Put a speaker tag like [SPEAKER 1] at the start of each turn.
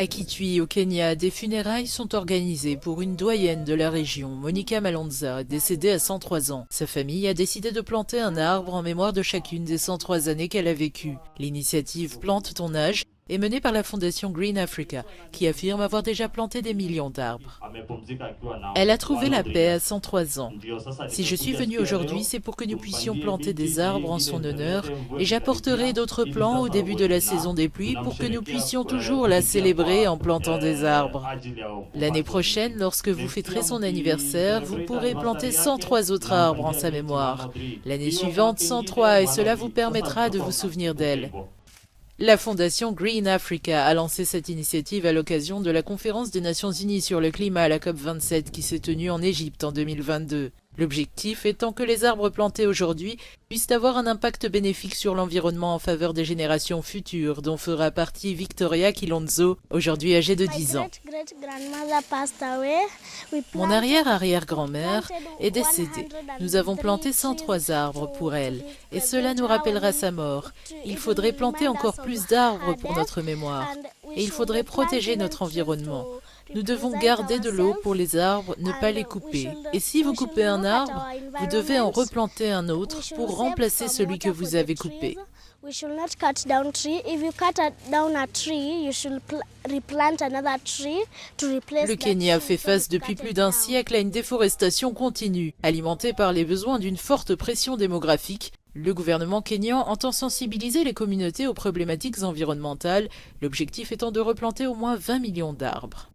[SPEAKER 1] À Kitui, au Kenya, des funérailles sont organisées pour une doyenne de la région, Monica Malonza, décédée à 103 ans. Sa famille a décidé de planter un arbre en mémoire de chacune des 103 années qu'elle a vécues. L'initiative Plante ton âge est menée par la fondation Green Africa, qui affirme avoir déjà planté des millions d'arbres. Elle a trouvé la paix à 103 ans. Si je suis venue aujourd'hui, c'est pour que nous puissions planter des arbres en son honneur, et j'apporterai d'autres plants au début de la saison des pluies pour que nous puissions toujours la célébrer en plantant des arbres. L'année prochaine, lorsque vous fêterez son anniversaire, vous pourrez planter 103 autres arbres en sa mémoire. L'année suivante, 103, et cela vous permettra de vous souvenir d'elle. La fondation Green Africa a lancé cette initiative à l'occasion de la conférence des Nations Unies sur le climat à la COP27 qui s'est tenue en Égypte en 2022. L'objectif étant que les arbres plantés aujourd'hui puissent avoir un impact bénéfique sur l'environnement en faveur des générations futures, dont fera partie Victoria Kilonzo, aujourd'hui âgée de 10 ans. Mon arrière-arrière-grand-mère est décédée. Nous avons planté 103 arbres pour elle, et cela nous rappellera sa mort. Il faudrait planter encore plus d'arbres pour notre mémoire, et il faudrait protéger notre environnement. Nous devons garder de l'eau pour les arbres, ne pas les couper. Et si vous coupez un arbre, vous devez en replanter un autre pour remplacer celui que vous avez coupé. Le Kenya fait face depuis plus d'un siècle à une déforestation continue, alimentée par les besoins d'une forte pression démographique. Le gouvernement kényan entend sensibiliser les communautés aux problématiques environnementales, l'objectif étant de replanter au moins 20 millions d'arbres.